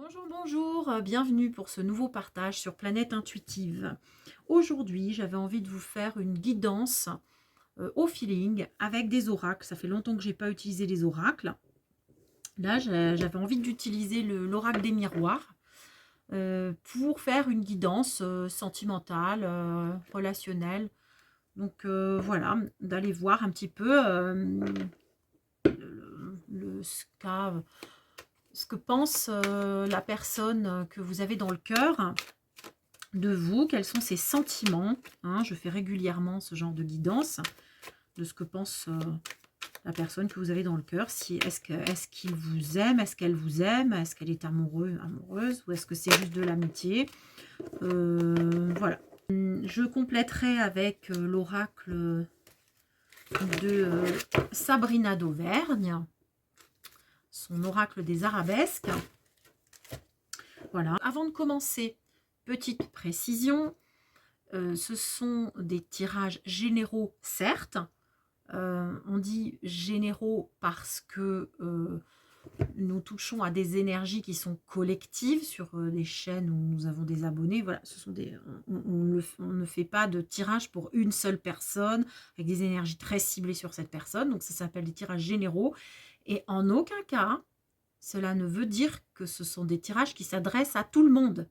Bonjour, bonjour, bienvenue pour ce nouveau partage sur Planète Intuitive. Aujourd'hui, j'avais envie de vous faire une guidance au feeling avec des oracles. Ça fait longtemps que je n'ai pas utilisé les oracles. Là, j'avais envie d'utiliser l'oracle des miroirs pour faire une guidance sentimentale, relationnelle. Donc voilà, d'aller voir un petit peu ce que pense la personne que vous avez dans le cœur de vous, quels sont ses sentiments. Hein, je fais régulièrement ce genre de guidance de ce que pense la personne que vous avez dans le cœur. Si, est-ce qu'il vous aime, est-ce qu'elle vous aime, est-ce qu'elle est amoureuse, ou est-ce que c'est juste de l'amitié. Voilà. Je compléterai avec l'oracle de Sabrina d'Auvergne, son oracle des arabesques. Voilà. Avant de commencer, petite précision, ce sont des tirages généraux, certes. On dit généraux parce que nous touchons à des énergies qui sont collectives sur des chaînes où nous avons des abonnés. Voilà, ce sont on ne fait pas de tirage pour une seule personne avec des énergies très ciblées sur cette personne. Donc ça s'appelle des tirages généraux. Et en aucun cas, cela ne veut dire que ce sont des tirages qui s'adressent à tout le monde.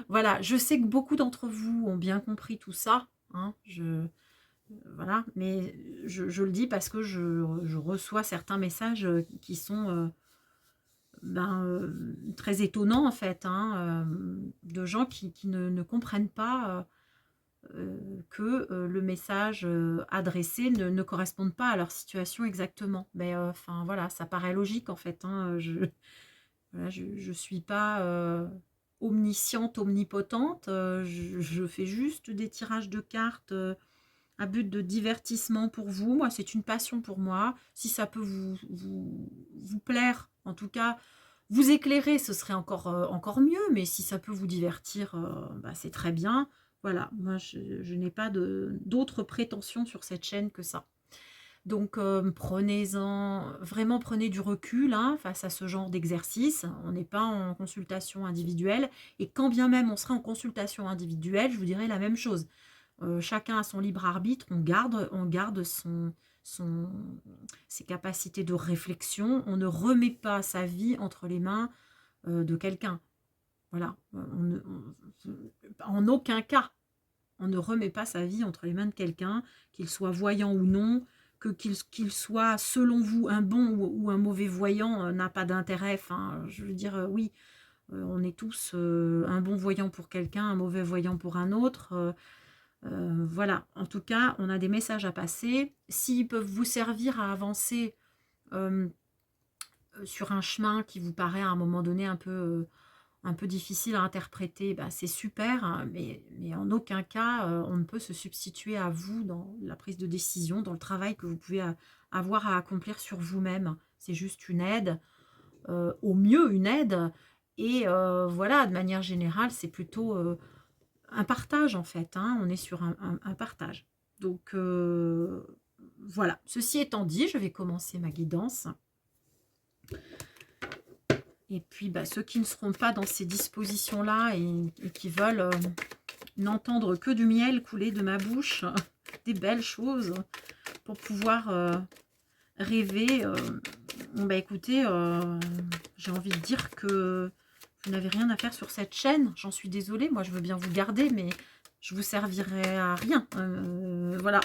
Voilà, je sais que beaucoup d'entre vous ont bien compris tout ça. Hein, voilà, mais je le dis parce que je reçois certains messages qui sont très étonnants en fait, hein, de gens qui ne comprennent pas que le message adressé ne corresponde pas à leur situation exactement. Mais enfin voilà, ça paraît logique en fait. Hein, voilà, je suis pas omnisciente, omnipotente. Je fais juste des tirages de cartes à but de divertissement pour vous. Moi, c'est une passion pour moi. Si ça peut vous plaire, en tout cas, vous éclairer, ce serait encore mieux. Mais si ça peut vous divertir, c'est très bien. Voilà, moi, je n'ai pas d'autres prétentions sur cette chaîne que ça. Donc, vraiment prenez du recul hein, face à ce genre d'exercice. On n'est pas en consultation individuelle. Et quand bien même on serait en consultation individuelle, je vous dirais la même chose. Chacun a son libre arbitre, on garde ses capacités de réflexion. On ne remet pas sa vie entre les mains de quelqu'un. Voilà. En aucun cas, on ne remet pas sa vie entre les mains de quelqu'un, qu'il soit voyant ou non, qu'il soit, selon vous, un bon ou un mauvais voyant, n'a pas d'intérêt. Enfin, je veux dire, oui, on est tous un bon voyant pour quelqu'un, un mauvais voyant pour un autre. Voilà, en tout cas, on a des messages à passer. S'ils peuvent vous servir à avancer sur un chemin qui vous paraît à un moment donné un peu difficile à interpréter, c'est super, hein, mais en aucun cas, on ne peut se substituer à vous dans la prise de décision, dans le travail que vous pouvez avoir à accomplir sur vous-même. C'est juste une aide, au mieux une aide, et voilà, de manière générale, c'est plutôt un partage en fait, hein, on est sur un partage. Donc voilà, ceci étant dit, je vais commencer ma guidance. Et puis ceux qui ne seront pas dans ces dispositions-là et qui veulent n'entendre que du miel couler de ma bouche, des belles choses, pour pouvoir rêver, écoutez, j'ai envie de dire que vous n'avez rien à faire sur cette chaîne. J'en suis désolée, moi je veux bien vous garder, mais je vous servirai à rien. Voilà.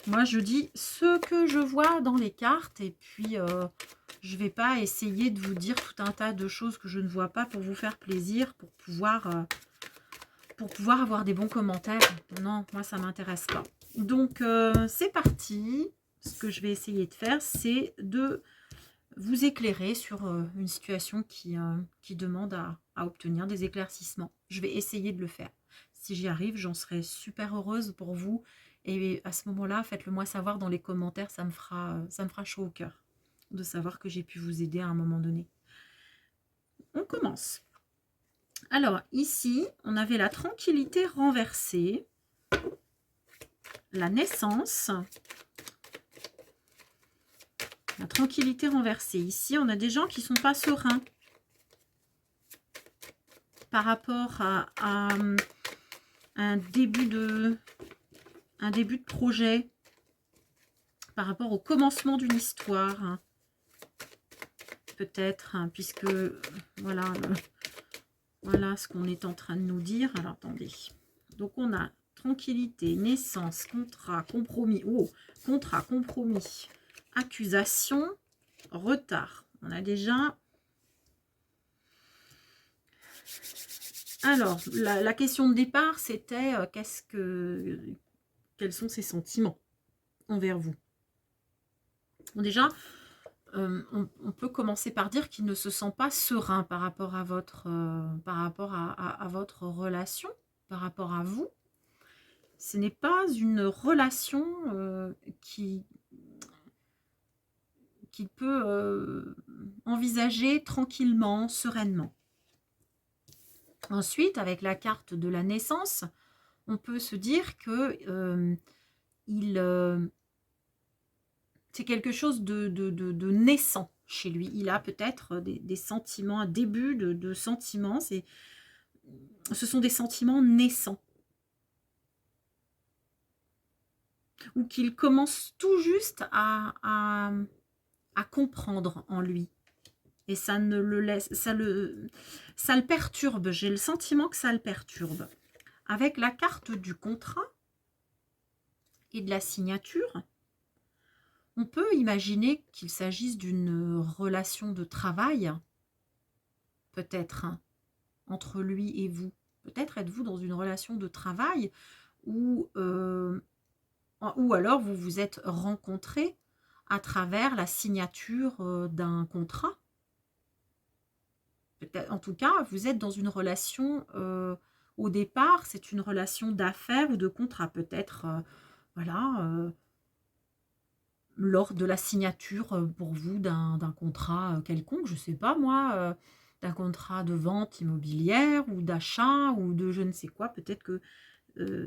Moi je dis ce que je vois dans les cartes, et puis je ne vais pas essayer de vous dire tout un tas de choses que je ne vois pas pour vous faire plaisir, pour pouvoir avoir des bons commentaires. Non, moi ça ne m'intéresse pas. Donc c'est parti. Ce que je vais essayer de faire, c'est de vous éclairer sur une situation qui demande à obtenir des éclaircissements. Je vais essayer de le faire. Si j'y arrive, j'en serai super heureuse pour vous. Et à ce moment-là, faites-le moi savoir dans les commentaires, ça me fera chaud au cœur de savoir que j'ai pu vous aider à un moment donné. On commence. Alors, ici, on avait la tranquillité renversée, la naissance, la tranquillité renversée. Ici, on a des gens qui ne sont pas sereins. par rapport à un début de projet, par rapport au commencement d'une histoire, hein, peut-être, hein, puisque voilà, voilà ce qu'on est en train de nous dire. Alors attendez, donc on a tranquillité, naissance, contrat, compromis, oh, contrat, compromis, accusation, retard. On a déjà... Alors, la question de départ, c'était quels sont ses sentiments envers vous. Bon, déjà, on peut commencer par dire qu'il ne se sent pas serein par rapport à votre, à votre relation, par rapport à vous. Ce n'est pas une relation qu'il peut envisager tranquillement, sereinement. Ensuite, avec la carte de la naissance, on peut se dire que c'est quelque chose de naissant chez lui. Il a peut-être des sentiments, un début de sentiments. Ce sont des sentiments naissants. Ou qu'il commence tout juste à comprendre en lui. Et ça ne le laisse, ça le perturbe. J'ai le sentiment que ça le perturbe. Avec la carte du contrat et de la signature, on peut imaginer qu'il s'agisse d'une relation de travail, peut-être, hein, entre lui et vous. Peut-être êtes-vous dans une relation de travail ou alors vous vous êtes rencontrés à travers la signature d'un contrat. En tout cas, vous êtes dans une relation, au départ, c'est une relation d'affaires ou de contrat. Peut-être, voilà, lors de la signature pour vous d'un contrat quelconque, je ne sais pas moi, d'un contrat de vente immobilière ou d'achat ou de je ne sais quoi. Peut-être que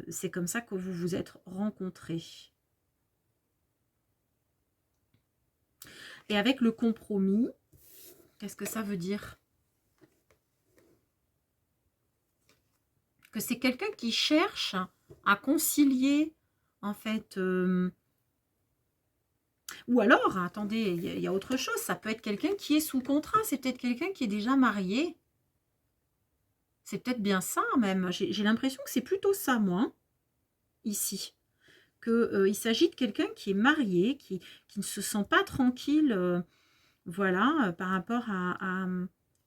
c'est comme ça que vous vous êtes rencontrés. Et avec le compromis, qu'est-ce que ça veut dire? Que c'est quelqu'un qui cherche à concilier, en fait... ou alors, attendez, il y a autre chose. Ça peut être quelqu'un qui est sous contrat. C'est peut-être quelqu'un qui est déjà marié. C'est peut-être bien ça, même. J'ai l'impression que c'est plutôt ça, moi, ici. Qu'il s'agit de quelqu'un qui est marié, qui ne se sent pas tranquille, voilà, par rapport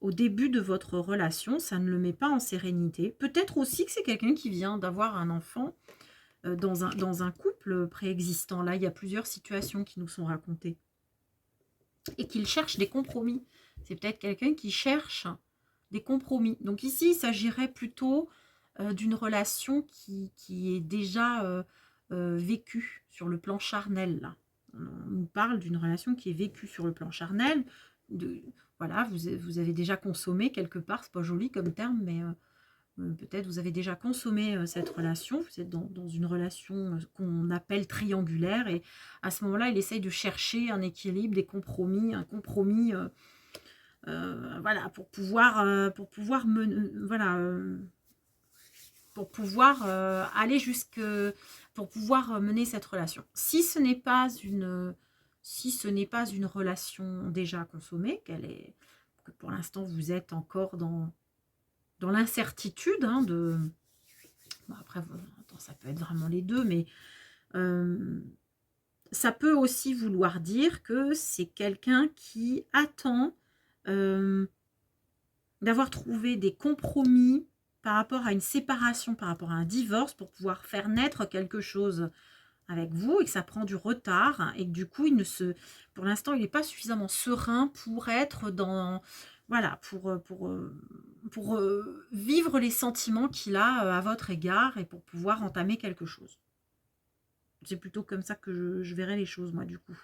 au début de votre relation. Ça ne le met pas en sérénité. Peut-être aussi que c'est quelqu'un qui vient d'avoir un enfant dans un couple préexistant. Là, il y a plusieurs situations qui nous sont racontées. Et qu'il cherche des compromis. C'est peut-être quelqu'un qui cherche des compromis. Donc ici, il s'agirait plutôt d'une relation qui est déjà vécue sur le plan charnel. Là. On nous parle d'une relation qui est vécue sur le plan charnel. Voilà, vous avez déjà consommé quelque part, c'est pas joli comme terme, mais peut-être vous avez déjà consommé cette relation. Vous êtes dans une relation qu'on appelle triangulaire, et à ce moment-là, il essaye de chercher un équilibre, des compromis, un compromis... voilà, pour pouvoir aller jusque, pour pouvoir mener cette relation. Si ce n'est pas une relation déjà consommée, que pour l'instant vous êtes encore dans l'incertitude, hein, bon, après ça peut être vraiment les deux, mais ça peut aussi vouloir dire que c'est quelqu'un qui attend d'avoir trouvé des compromis par rapport à une séparation, par rapport à un divorce, pour pouvoir faire naître quelque chose avec vous, et que ça prend du retard, hein, et que du coup, pour l'instant, il n'est pas suffisamment serein pour être dans... Voilà, pour vivre les sentiments qu'il a à votre égard, et pour pouvoir entamer quelque chose. C'est plutôt comme ça que je verrai les choses, moi, du coup.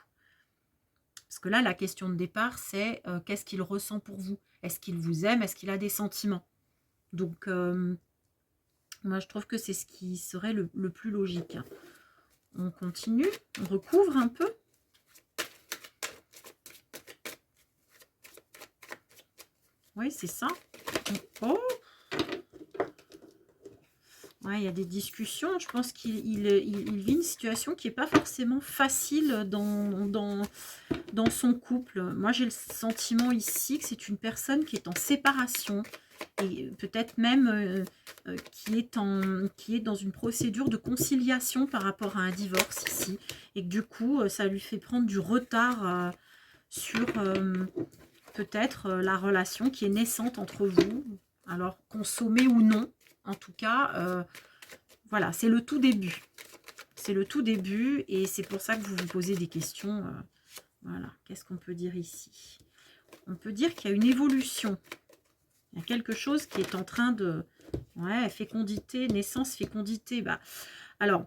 Parce que là, la question de départ, c'est qu'est-ce qu'il ressent pour vous? Est-ce qu'il vous aime? Est-ce qu'il a des sentiments? Donc, moi, je trouve que c'est ce qui serait le plus logique. On continue, on recouvre un peu. Oui, c'est ça. Oh, Ouais, il y a des discussions. Je pense qu'il vit une situation qui n'est pas forcément facile dans son couple. Moi, j'ai le sentiment ici que c'est une personne qui est en séparation et peut-être même qui est dans une procédure de conciliation par rapport à un divorce ici. Et que du coup, ça lui fait prendre du retard sur peut-être la relation qui est naissante entre vous. Alors, consommée ou non, en tout cas, voilà, c'est le tout début. C'est le tout début et c'est pour ça que vous vous posez des questions. Voilà, qu'est-ce qu'on peut dire ici? On peut dire qu'il y a une évolution. Il y a quelque chose qui est en train de... Ouais, fécondité, naissance, fécondité. Bah, alors,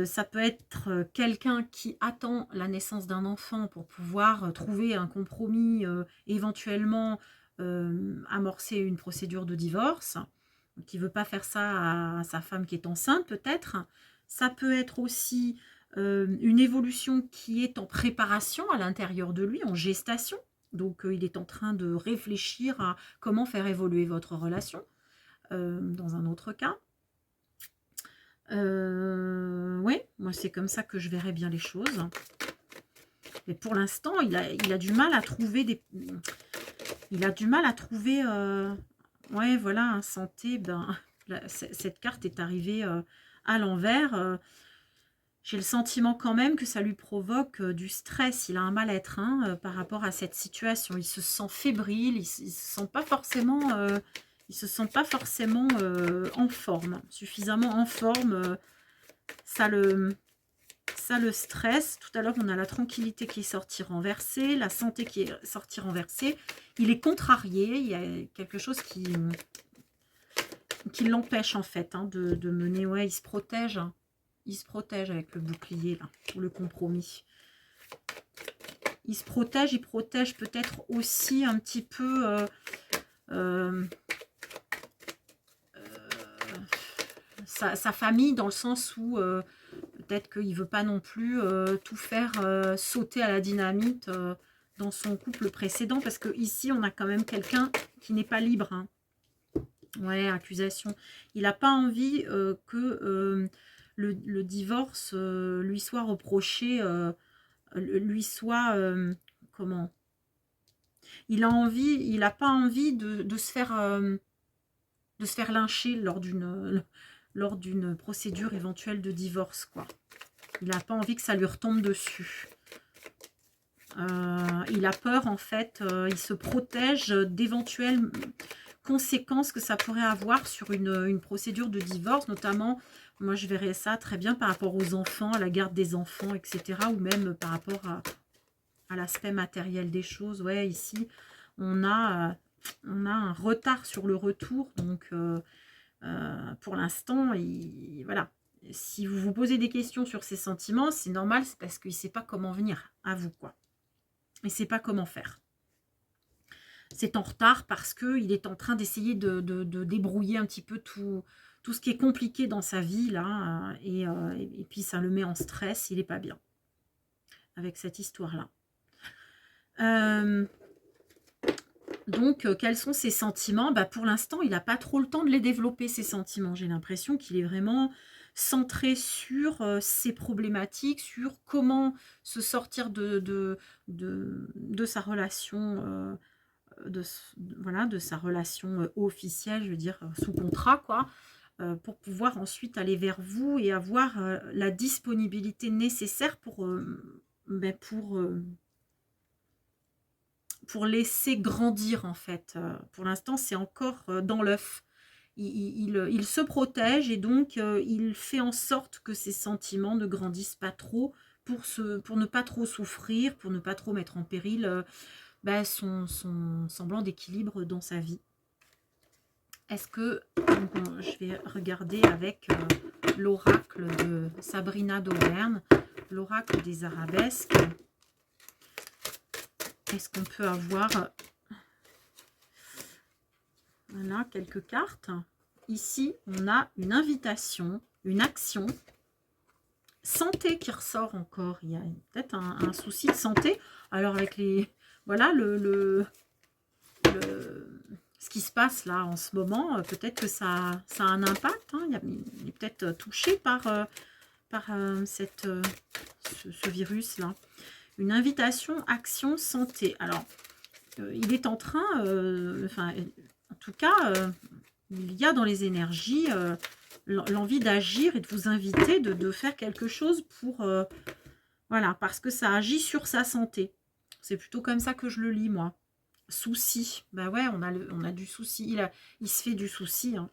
ça peut être quelqu'un qui attend la naissance d'un enfant pour pouvoir trouver un compromis, éventuellement amorcer une procédure de divorce, qui ne veut pas faire ça à sa femme qui est enceinte peut-être. Ça peut être aussi une évolution qui est en préparation à l'intérieur de lui, en gestation. Donc, il est en train de réfléchir à comment faire évoluer votre relation. Dans un autre cas. Oui, moi, c'est comme ça que je verrais bien les choses. Mais pour l'instant, il a du mal à trouver des... Il a du mal à trouver... ouais, voilà, un santé. Ben, cette carte est arrivée à l'envers. J'ai le sentiment quand même que ça lui provoque du stress. Il a un mal-être par rapport à cette situation. Il se sent fébrile, il se sent pas forcément, en forme, suffisamment en forme. Ça le stresse. Tout à l'heure, on a la tranquillité qui est sortie renversée, la santé qui est sortie renversée. Il est contrarié, il y a quelque chose qui l'empêche en fait de mener. Ouais, il se protège. Il se protège avec le bouclier, là, pour le compromis. Il se protège, il protège peut-être aussi un petit peu sa famille, dans le sens où peut-être qu'il ne veut pas non plus tout faire sauter à la dynamite dans son couple précédent, parce que ici on a quand même quelqu'un qui n'est pas libre. Ouais, accusation. Il n'a pas envie que... le divorce lui soit reproché, lui soit... comment? Il n'a pas envie de se faire lyncher lors d'une procédure éventuelle de divorce, quoi. Il n'a pas envie que ça lui retombe dessus. Il a peur, en fait, il se protège d'éventuelles conséquences que ça pourrait avoir sur une procédure de divorce, notamment... Moi, je verrais ça très bien par rapport aux enfants, à la garde des enfants, etc. Ou même par rapport à l'aspect matériel des choses. Ouais, ici, on a un retard sur le retour. Donc, pour l'instant, voilà. Si vous vous posez des questions sur ses sentiments, c'est normal, c'est parce qu'il ne sait pas comment venir à vous, quoi. Il ne sait pas comment faire. C'est en retard parce qu'il est en train d'essayer de débrouiller un petit peu tout ce qui est compliqué dans sa vie, là, et puis ça le met en stress, il n'est pas bien avec cette histoire-là. Donc, quels sont ses sentiments? Bah, pour l'instant, il n'a pas trop le temps de les développer, ses sentiments. J'ai l'impression qu'il est vraiment centré sur ses problématiques, sur comment se sortir de sa relation, de sa relation officielle, je veux dire, sous contrat, quoi. Pour pouvoir ensuite aller vers vous et avoir la disponibilité nécessaire pour laisser grandir, en fait. Pour l'instant, c'est encore dans l'œuf. Il se protège et donc il fait en sorte que ses sentiments ne grandissent pas trop pour ne pas trop souffrir, pour ne pas trop mettre en péril son semblant d'équilibre dans sa vie. Est-ce que je vais regarder avec l'oracle de Sabrina d'Auvergne, l'oracle des arabesques. Est-ce qu'on peut avoir voilà, quelques cartes. Ici, on a une invitation, une action. Santé qui ressort encore. Il y a peut-être un souci de santé. Alors avec les... Voilà, ce qui se passe là en ce moment, peut-être que ça a un impact. Hein. Il est peut-être touché par, ce virus-là. Une invitation, action, santé. Alors, il est en train, enfin, en tout cas, il y a dans les énergies l'envie d'agir et de vous inviter de faire quelque chose pour... voilà, parce que ça agit sur sa santé. C'est plutôt comme ça que je le lis, moi. Souci. Ben ouais, on a du souci. Il se fait du souci. Hein.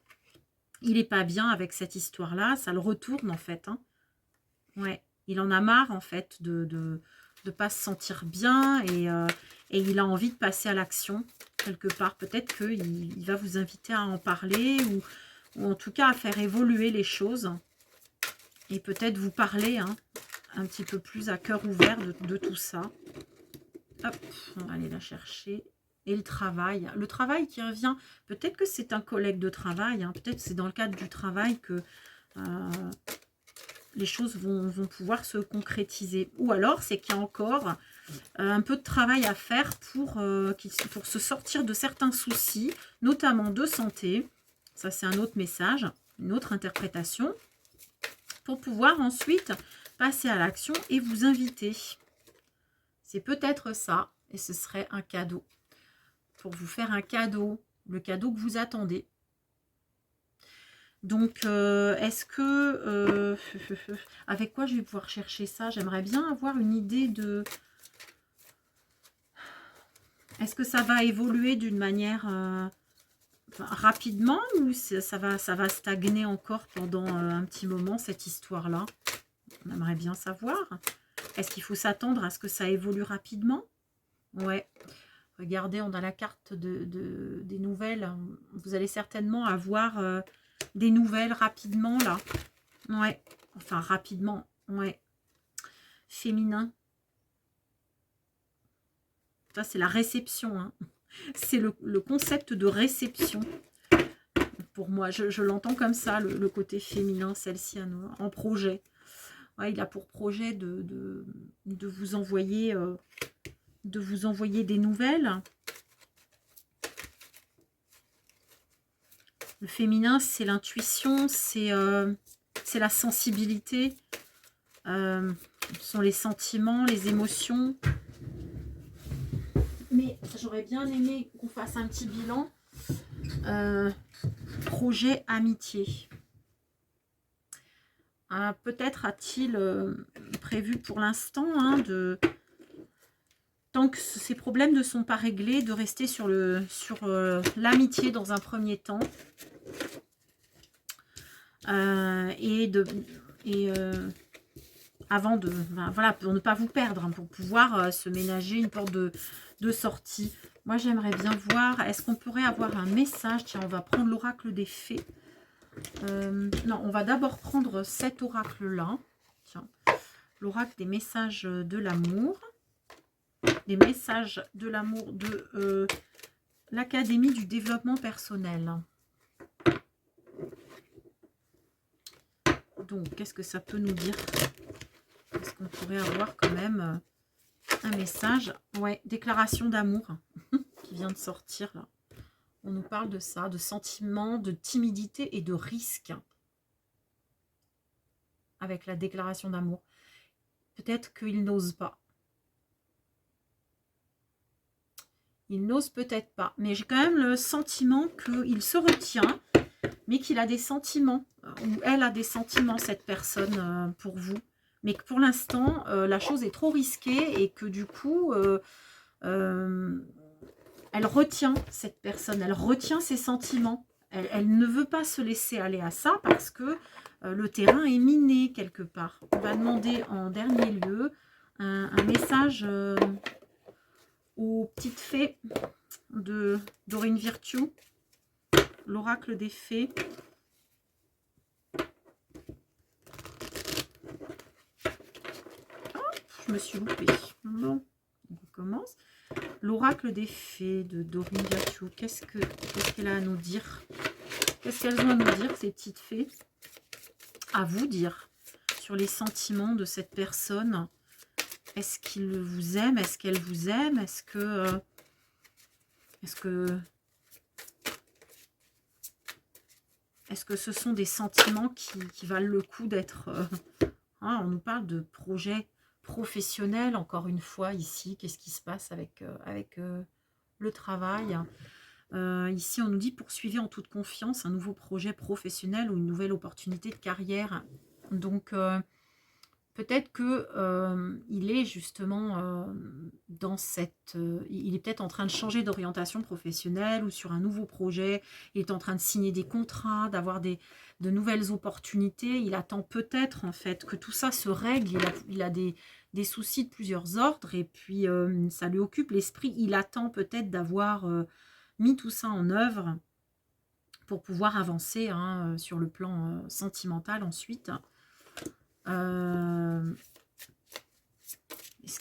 Il n'est pas bien avec cette histoire-là. Ça le retourne, en fait. Hein. Ouais. Il en a marre, en fait, de pas se sentir bien. Et il a envie de passer à l'action, quelque part. Peut-être qu'il va vous inviter à en parler. Ou en tout cas, à faire évoluer les choses. Et peut-être vous parler, hein, un petit peu plus à cœur ouvert de tout ça. Hop, on va aller la chercher. Et le travail qui revient, peut-être que c'est un collègue de travail, hein, peut-être que c'est dans le cadre du travail que les choses vont pouvoir se concrétiser. Ou alors, c'est qu'il y a encore un peu de travail à faire pour se sortir de certains soucis, notamment de santé. Ça, c'est un autre message, une autre interprétation, pour pouvoir ensuite passer à l'action et vous inviter. C'est peut-être ça, et ce serait un cadeau. Pour vous faire un cadeau, le cadeau que vous attendez. Donc, est-ce que... avec quoi je vais pouvoir chercher ça? J'aimerais bien avoir une idée de... Est-ce que ça va évoluer d'une manière rapidement ou ça va stagner encore pendant un petit moment, cette histoire-là? On aimerait bien savoir. Est-ce qu'il faut s'attendre à ce que ça évolue rapidement? Ouais. Regardez, on a la carte des nouvelles. Vous allez certainement avoir des nouvelles rapidement, là. Ouais. Enfin, rapidement. Ouais. Féminin. Ça, c'est la réception. Hein. C'est le concept de réception. Pour moi, je l'entends comme ça, le côté féminin, celle-ci en projet. Ouais, il a pour projet de vous envoyer... de vous envoyer des nouvelles. Le féminin, c'est l'intuition, c'est la sensibilité, ce sont les sentiments, les émotions. Mais j'aurais bien aimé qu'on fasse un petit bilan. Projet amitié. Peut-être a-t-il prévu pour l'instant de... Tant que ces problèmes ne sont pas réglés, de rester sur l'amitié dans un premier temps. Avant de... voilà, pour ne pas vous perdre, hein, pour pouvoir se ménager une porte de sortie. Moi, j'aimerais bien voir, est-ce qu'on pourrait avoir un message? Tiens, on va prendre l'oracle des fées. Non, on va d'abord prendre cet oracle-là. Tiens, l'oracle des messages de l'amour. Les messages de l'amour de l'Académie du développement personnel. Donc, qu'est-ce que ça peut nous dire? Est-ce qu'on pourrait avoir quand même un message? Ouais, déclaration d'amour qui vient de sortir là. On nous parle de ça, de sentiments, de timidité et de risque. Avec la déclaration d'amour. Peut-être qu'il n'ose pas. Il n'ose peut-être pas. Mais j'ai quand même le sentiment qu'il se retient, mais qu'il a des sentiments. Ou elle a des sentiments, cette personne, pour vous. Mais que pour l'instant, la chose est trop risquée et que du coup, elle retient cette personne. Elle retient ses sentiments. Elle ne veut pas se laisser aller à ça parce que le terrain est miné quelque part. On va demander en dernier lieu un message... aux petites fées de Dorine Virtue, l'oracle des fées. Oh, je me suis loupée. Bon, on recommence. L'oracle des fées de Dorine Virtue. Qu'est-ce qu'elle a à nous dire? Qu'est-ce qu'elles ont à nous dire, ces petites fées? À vous dire sur les sentiments de cette personne. Est-ce qu'il vous aime? Est-ce qu'elle vous aime? Est-ce que Est-ce que ce sont des sentiments qui valent le coup d'être... on nous parle de projets professionnels, encore une fois, ici. Qu'est-ce qui se passe avec, le travail? Ici, on nous dit poursuivez en toute confiance un nouveau projet professionnel ou une nouvelle opportunité de carrière. Donc, peut-être que il est justement dans cette... il est peut-être en train de changer d'orientation professionnelle ou sur un nouveau projet. Il est en train de signer des contrats, d'avoir de nouvelles opportunités. Il attend peut-être en fait que tout ça se règle. Il a des soucis de plusieurs ordres et puis ça lui occupe l'esprit. Il attend peut-être d'avoir mis tout ça en œuvre pour pouvoir avancer sur le plan sentimental ensuite. Ce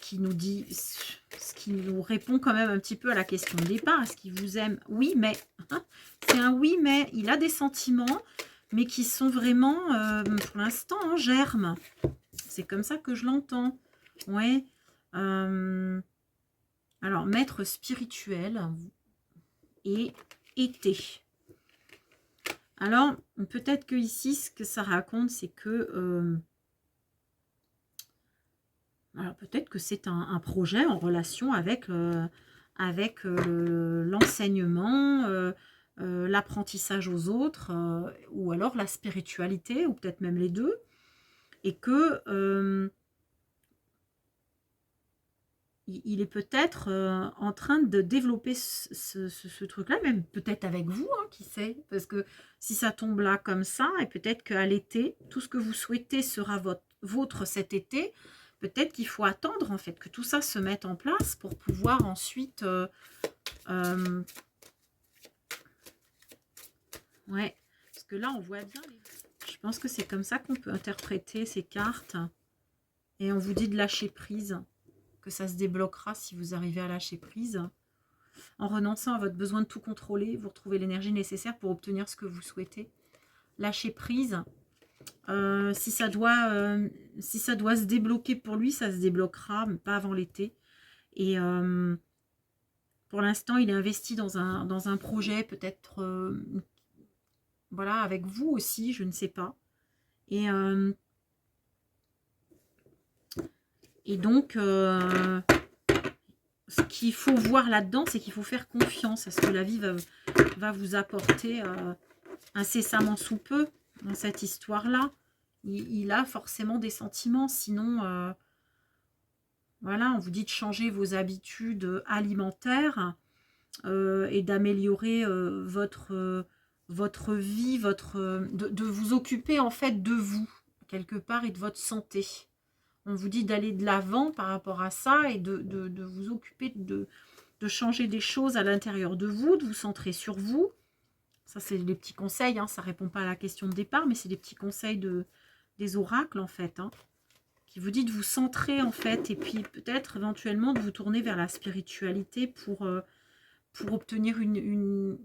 qui nous dit, ce qui nous répond quand même un petit peu à la question de départ. Est-ce qu'il vous aime? Oui, mais c'est un oui, mais il a des sentiments, mais qui sont vraiment, pour l'instant, en germe. C'est comme ça que je l'entends. Ouais. Alors, maître spirituel et été. Alors, peut-être que ici, ce que ça raconte, c'est que... alors, peut-être que c'est un projet en relation avec, l'enseignement, l'apprentissage aux autres, ou alors la spiritualité, ou peut-être même les deux. Et que il est peut-être en train de développer ce truc-là, même peut-être avec vous, qui sait. Parce que si ça tombe là comme ça, et peut-être qu'à l'été, tout ce que vous souhaitez sera vôtre cet été, peut-être qu'il faut attendre en fait que tout ça se mette en place pour pouvoir ensuite... ouais, parce que là, on voit bien... Je pense que c'est comme ça qu'on peut interpréter ces cartes. Et on vous dit de lâcher prise, que ça se débloquera si vous arrivez à lâcher prise. En renonçant à votre besoin de tout contrôler, vous retrouvez l'énergie nécessaire pour obtenir ce que vous souhaitez. Lâcher prise. Si ça doit se débloquer pour lui, ça se débloquera, mais pas avant l'été. Et pour l'instant, il est investi dans un projet, peut-être voilà, avec vous aussi, je ne sais pas. Et donc, ce qu'il faut voir là-dedans, c'est qu'il faut faire confiance à ce que la vie va vous apporter incessamment sous peu dans cette histoire-là. Il a forcément des sentiments, sinon, voilà, on vous dit de changer vos habitudes alimentaires et d'améliorer votre vie, de vous occuper en fait de vous, quelque part, et de votre santé. On vous dit d'aller de l'avant par rapport à ça et de vous occuper de changer des choses à l'intérieur de vous, de vous centrer sur vous. Ça, c'est des petits conseils, ça ne répond pas à la question de départ, mais c'est des petits conseils des oracles, en fait, qui vous dit de vous centrer, en fait, et puis peut-être éventuellement de vous tourner vers la spiritualité pour obtenir une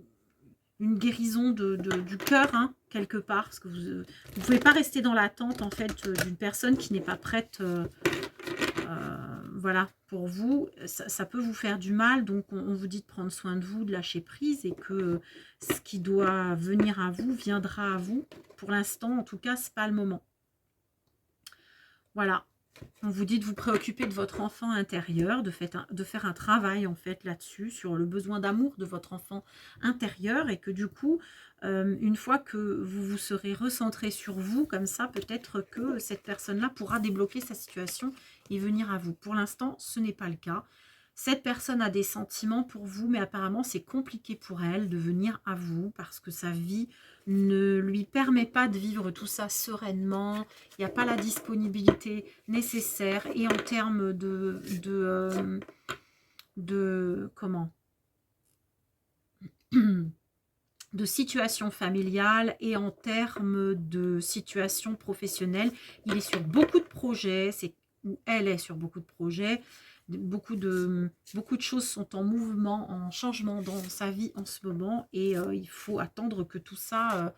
guérison du cœur, quelque part, parce que vous ne pouvez pas rester dans l'attente en fait d'une personne qui n'est pas prête, voilà, pour vous. Ça peut vous faire du mal, donc on vous dit de prendre soin de vous, de lâcher prise, et que ce qui doit venir à vous viendra à vous. Pour l'instant, en tout cas, c'est pas le moment. Voilà. On vous dit de vous préoccuper de votre enfant intérieur, de faire un travail en fait là-dessus, sur le besoin d'amour de votre enfant intérieur, et que du coup, une fois que vous vous serez recentré sur vous, comme ça, peut-être que cette personne-là pourra débloquer sa situation et venir à vous. Pour l'instant, ce n'est pas le cas. Cette personne a des sentiments pour vous, mais apparemment, c'est compliqué pour elle de venir à vous parce que sa vie ne lui permet pas de vivre tout ça sereinement. Il n'y a pas la disponibilité nécessaire. Et en termes de situation familiale et en termes de situation professionnelle, il est sur beaucoup de projets, ou elle est sur beaucoup de projets. Beaucoup de choses sont en mouvement, en changement dans sa vie en ce moment, et il faut attendre que tout ça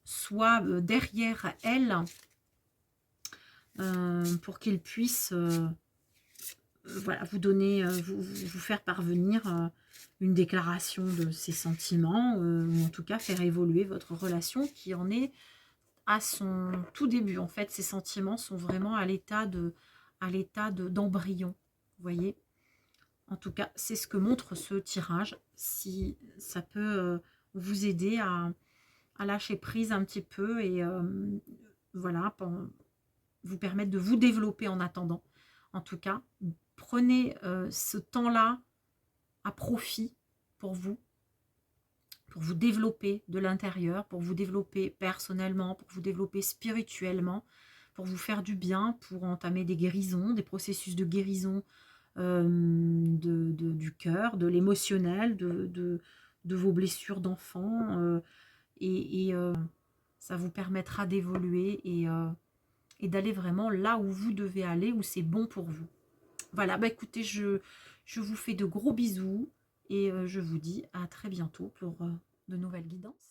soit derrière elle pour qu'il puisse voilà, vous donner, vous faire parvenir une déclaration de ses sentiments, ou en tout cas faire évoluer votre relation qui en est à son tout début. En fait, ces sentiments sont vraiment à l'état d'embryon, vous voyez. En tout cas, c'est ce que montre ce tirage. Si ça peut vous aider à lâcher prise un petit peu et voilà, vous permettre de vous développer en attendant. En tout cas, prenez ce temps-là à profit pour vous développer de l'intérieur, pour vous développer personnellement, pour vous développer spirituellement, pour vous faire du bien, pour entamer des guérisons, des processus de guérison du cœur, de l'émotionnel, de vos blessures d'enfant. Ça vous permettra d'évoluer et d'aller vraiment là où vous devez aller, où c'est bon pour vous. Voilà, bah écoutez, je vous fais de gros bisous et je vous dis à très bientôt pour de nouvelles guidances.